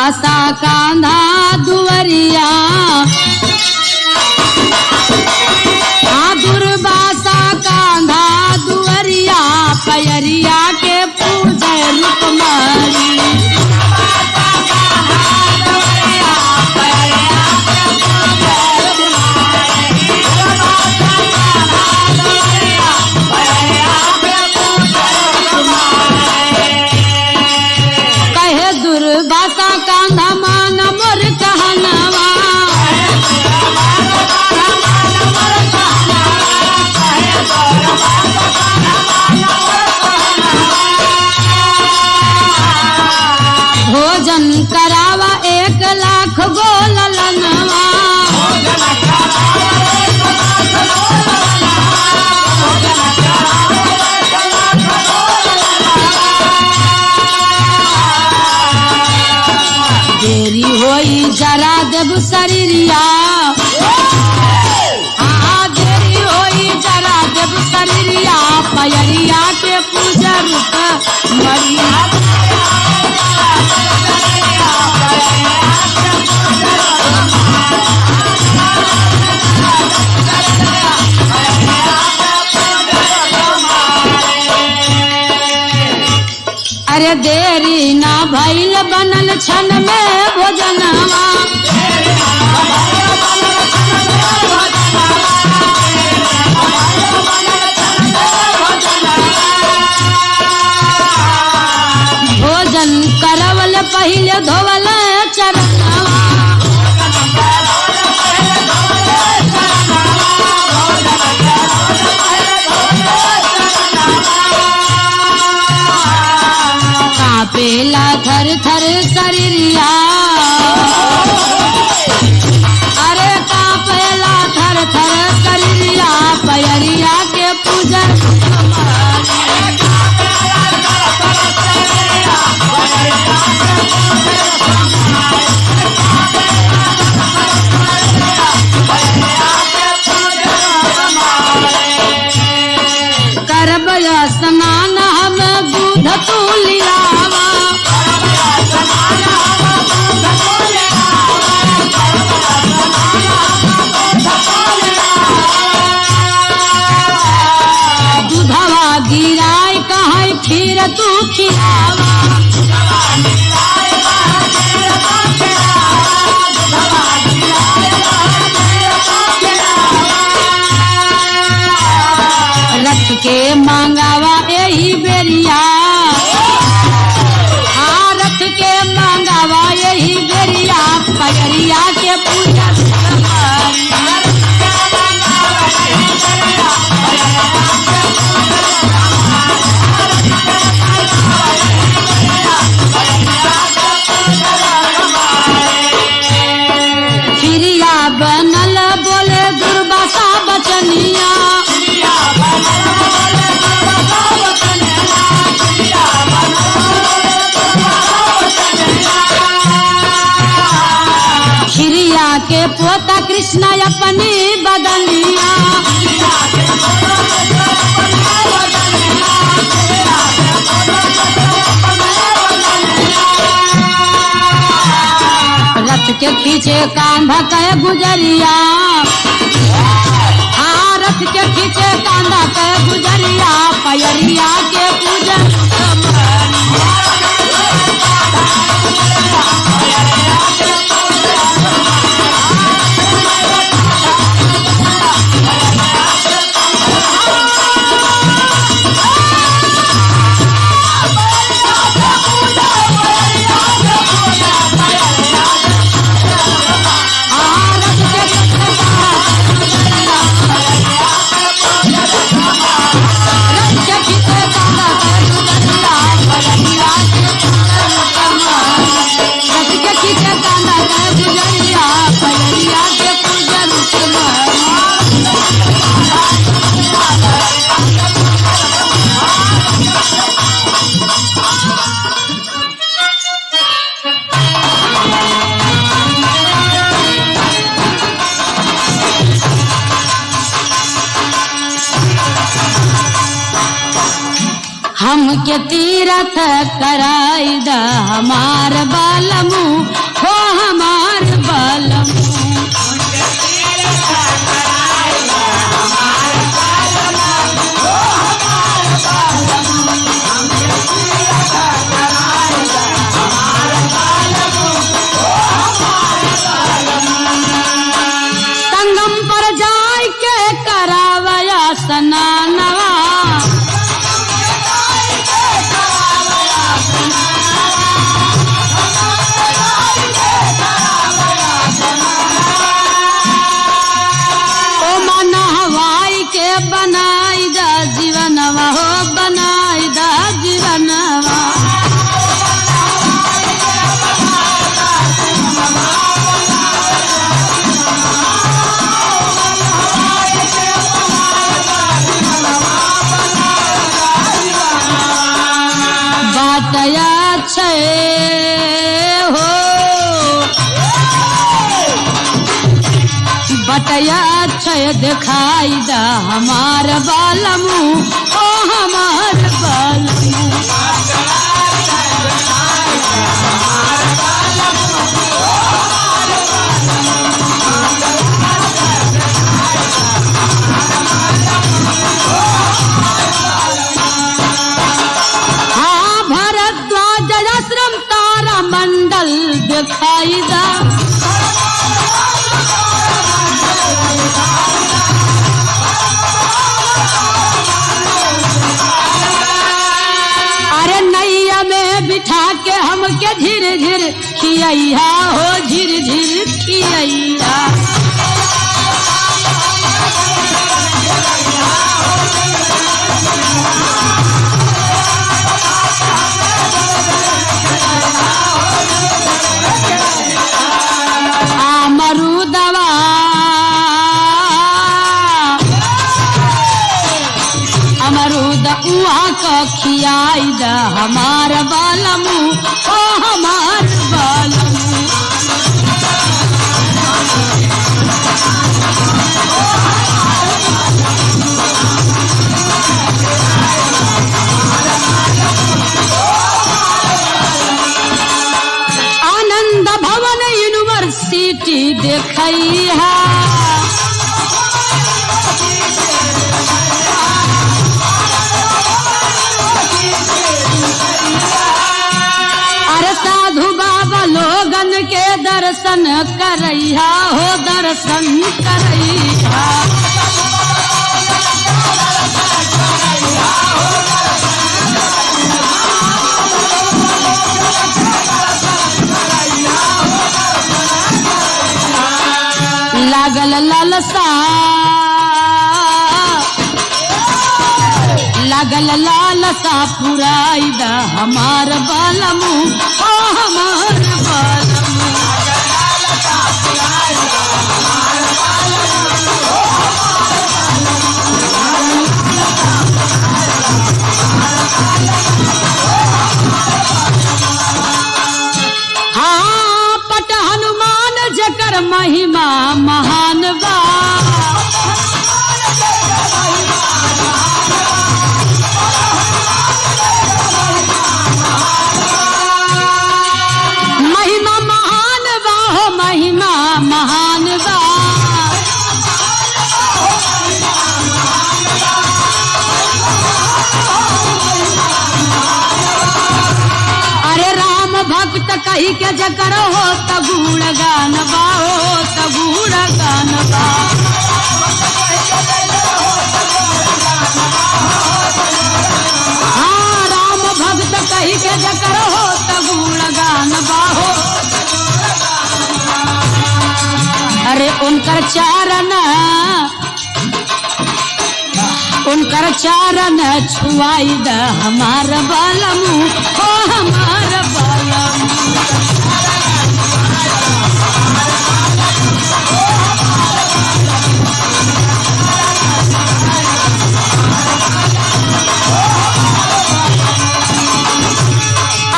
दुर्वासा कांधा दुवरिया, दुर्वासा कांधा दुवरिया, पयरिया के पूजे रुकमणी। कहे दुर्वासा कांधा मान मोर कहनवा, भोजन करावा 1 लाख गोललनवा, देरी होई जरा देव शरीरिया, देरी होई जरा देव शरीरिया, पयरिया के पूजा रुकमणी। अरे देरी ना भइल बनल छन में भोजनवा, भोजन करवल पहिले धोवल चरणवा, कापेला थर थर शरीरिया, अरे कापेला थर थर शरीरिया, पयरिया के पूजन करब स्नान हम दूध तुलियावा, दूधवा गिराय कहाँ खीर तू खियावा, रथ के मांगावा यही बेरिया, रथ के मांगावा यही बेरिया, पयरिया के पूजा खिरिया बनल बोले दुर्वासा बचनिया, खिरिया के पोता कृष्ण अपनी बदनिया, रथ के खींचे कांधा के गुजरिया, रथ के खींचे कांधा के गुजरिया, पयरिया के पूजन रथ के खींचे कांधा के गुजरिया, हमके तीरथ कराई दा हमार बालमू हो हमार बालमू संगम पर जाय के करावया स्नानवा बनाई दा जीवनवा हो बनाई दा जीवनवा बातया छे हो बटया छय दिखाई दा हमार बालमू ओ हमार बालमू हाँ भरद्वाज आश्रम तारा मंडल दिखाई दा बिठा के हमके धीरे धीरे खिया हो धीरे धीरे खिया अमरूदवा अमरूद उहाँ का खियाई दा हमार बालमू ओ हमार बालमू आनंद भवन यूनिवर्सिटी देखई है साधु बाबा लोगन के दर्शन करैया हो दर्शन करैया लागल लालसा लागल लालसा पुराई दा हमार बालमू ओ हमार बालमू हाँ पट हनुमान जकर महिमा महान बा महिमा महान बा हो महिमा महान बा अरे राम भक्त कही के जकर हो त गुणगान बा हो त गुणगान बा हाँ राम भक्त कही के जकर हो त गुणगान बा हो अरे उनकर चारण छुआई द हमार बालमू हो हमार बालमू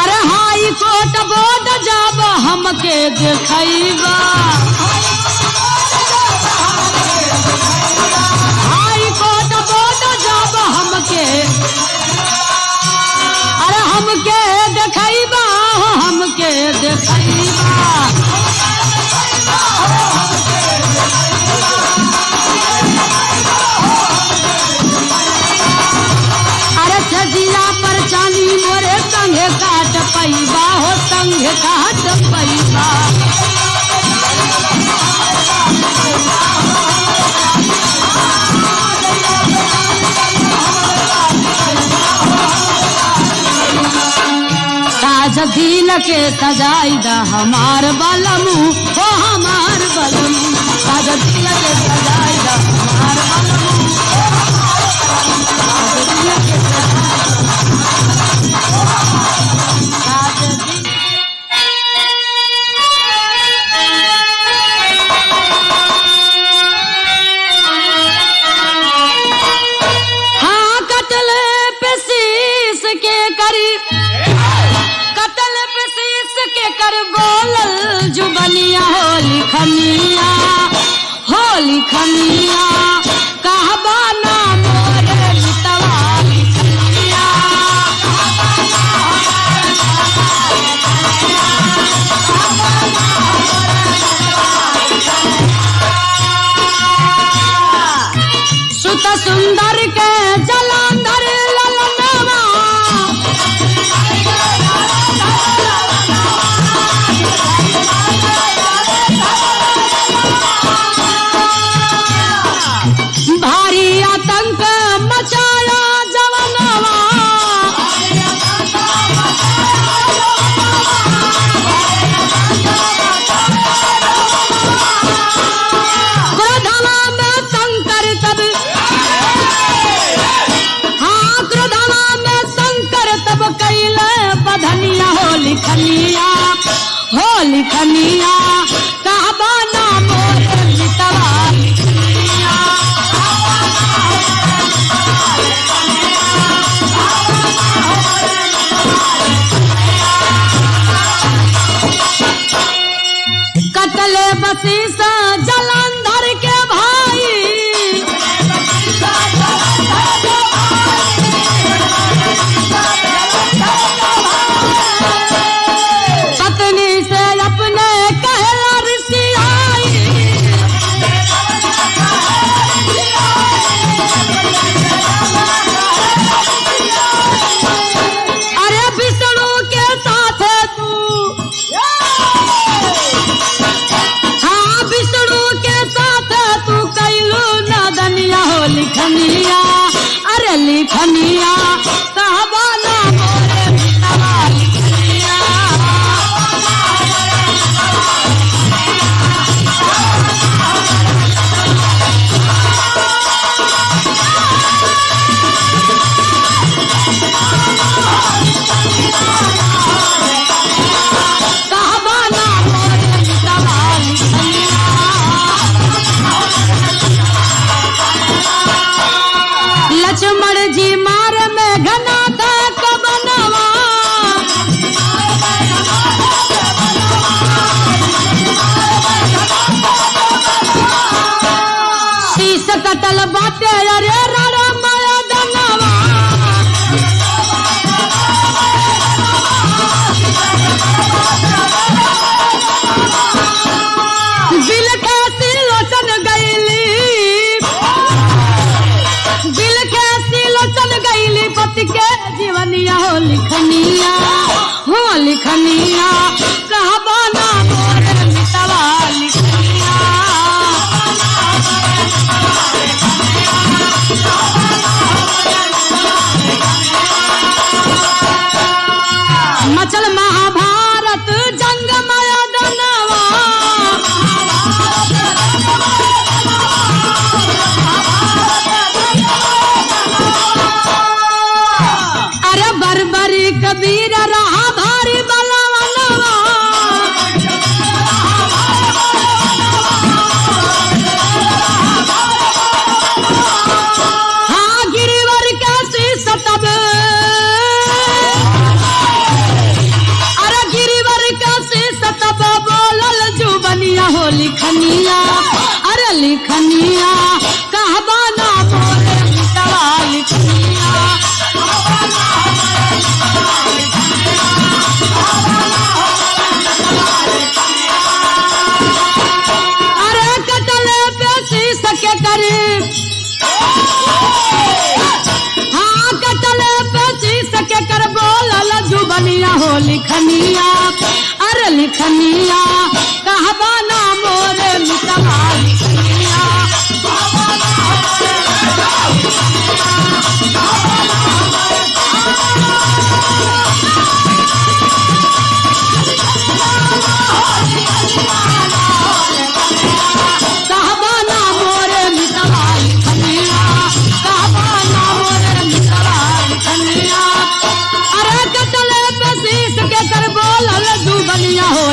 अरे हाई कोट बोध जाब हमके देखैबा देखइबा। अरे छजिया पर चांदी मोरे संगे काट पैबा हो, संगे काट पैबा। साज दिल के सजाई दा हमार बलमू हो, हमार बलमू। साज दिल के सजाई दा हमार बलमू हो, साज दिल के हाँ कटल पे शीश के करी, कटल पे शीश के कर बोलल जुबनिया हो लिखनिया, हो लिखनिया। कहबा ना मोरे मितवा लिखनिया। सुत सुंदर के जलंधर ललनवा, भारी आतंक मचाया जवनवा। क्रोधवा में शंकर तब, हाँ क्रोधवा में शंकर तब कैले बधनिया हो लिखनिया, हो लिखनिया। कहबा ना मोरे मितवा लिखनिया। कटले बसीस जलंधर के भाई, पत्नी से अपने कहला ऋषियाई। अरे विष्णु के साथ तू, हाँ विष्णु के साथ तू कैलू नदनिया हो लिखनिया। अरे लिखनिया। कहबा ना मोरे मितवा लिखनिया। कहबा ना मोरे मितवा लिखनिया। लक्ष्मण जी मार में घना था कबनवा, शीश कटल बाटे अरे रण मयदनवा। दिल के सिलोचन गईली, दिल के सिलोचन गईली पति के जीवनिया हो लिखनिया, हो लिखनिया। कहबा ना मोरे मितवा लिखनिया। मचल महाभारत जंग मैदानवा, अरे बरबरी कबीर रहा भारी बलवनवा। हाँ गिरिवर के शीश तब, अरे गिरिवर के शीश तब बोलल जुबनिया हो लिखनिया। अरे लिखनिया। कहबा ना मोरे मितवा लिखनिया। जुबनिया हो लिखनिया, अरे लिखनिया कहबा ना मोरे मितवा लिखनिया।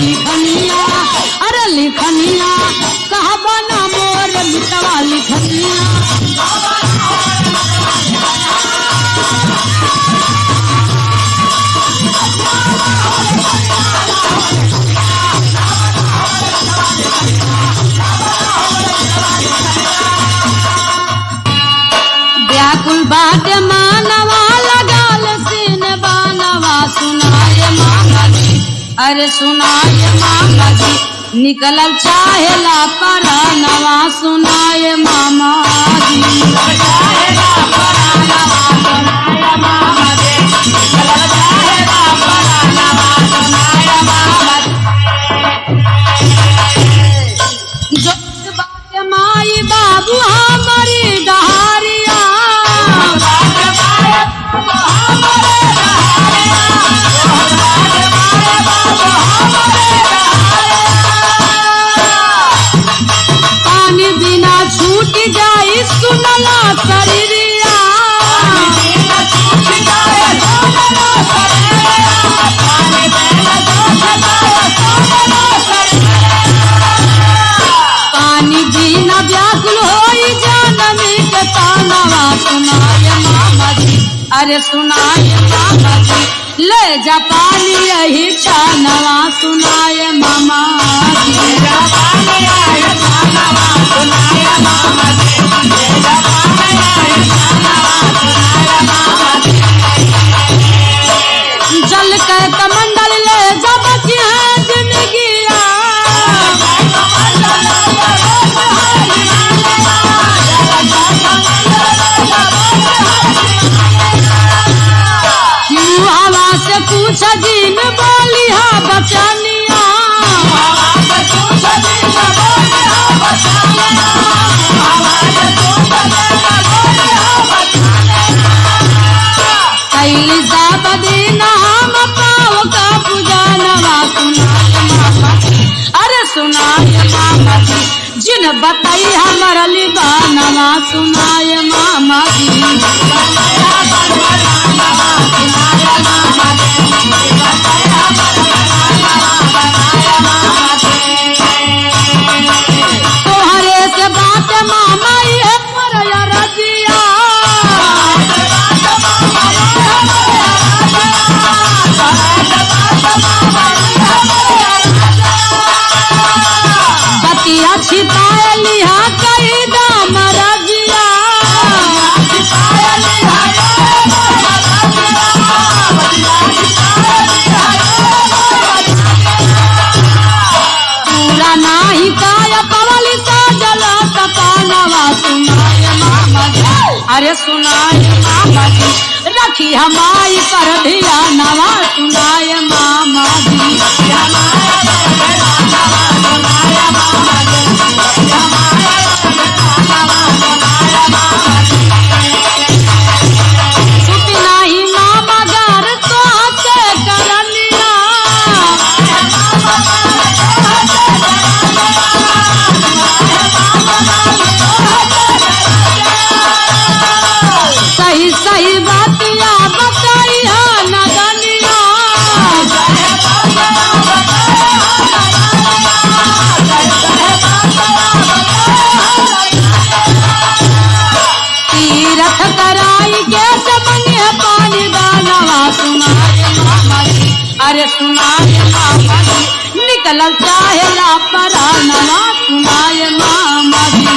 लिखनिया अरे लिखनिया कहबा ना मोर मितवा लिखनिया। व्याकुल बाटे मानवा लगाल सीन बानवा सुनाए मामा जी, अरे सुनाए मामा जी निकलल चाहेला परानवा सुनाए मामा जी। चाहेला परानवा सुनाए मामा जी, निकलल चाहेला परानवा सुनाए मामा जी। जो बात माई बाबू हमारी डहारिया, छूट जाई सुनला शरीरिया, पानी बिना व्याकुल होई जाननी के तानवा सुनाए मामा जी, अरे सुनाए मामा जी ले जा पानी यही छानवा सुनाए मामा जी। ले जा पानी यही छानवा सुनाए मामा जी, ले जा पानी यही छानवा सुनाए मामा जी। जल के कमंडल ले जा बची है जिंदगिया, हवा से पूछ जीन बोली हा बचनिया, कैली साबदीना हम पाओ का पूजनवा सुनाए मामा जी, अरे सुनाए मामा जी जिन बताई हमर लिबानवा सुनाए मामा जी। तोहरे से बात मामा ये मरया रजिया, बतिया छिपाए लिहा कई दाम रजिया, पूरा नाही काय पवली साजल सपानवा सुनाए मामा जी, अरे सुनाए मामा जी रखी हमारी पर ध्यानवा सुनाए मामा जी। छुट्टी नाही मामा घर तो से करनिया, सही सही बातिया बताई है नगनिया, तीरथ कराई के सबने पानी दानवा सुनाए मामा जी, अरे सुनाए मामा जी निकलल चाहेला परानवा सुनाए मामा जी।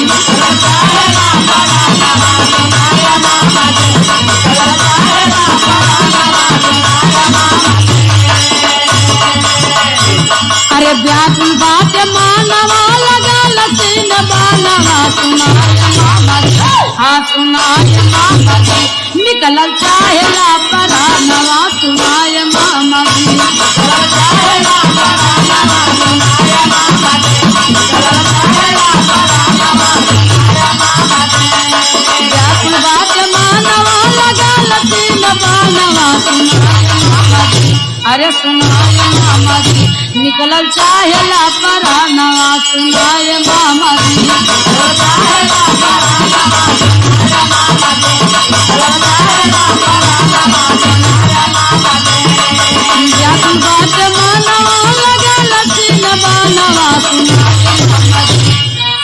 अरे व्याकुल बात मानवा लगा लसीन बाल बरानवा सुनाय मामा जी, हाँ सुनाय मामा जी, निकलल चाहेला बरानवा सुनाय मामा जी, निकलल चाहेला बरानवा सुनाय मामा जी, निकलल चाहेला बरानवा सुनाय मामा जी। व्याकुल बात मानवा लगा लतीन बानवा सुनाय मामा जी, अरे सुनाय मामा जी, निकलल चाहेला बरानवा सुनाय मामा जी, निकलल चाहेला बरानवा सुनाय मामा जी, निकलल चाहेला बरानवा सुनाय मामा जी। व्याकुल बात मानवा लगा लतीन बानवा सुनाय मामा जी,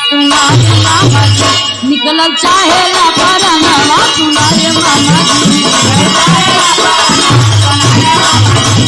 सुनाय मामा जी, निकलल चाहेला बरानवा सुनाय मामा जी, निकलल चाहेला बरानवा सुनाय मामा जी।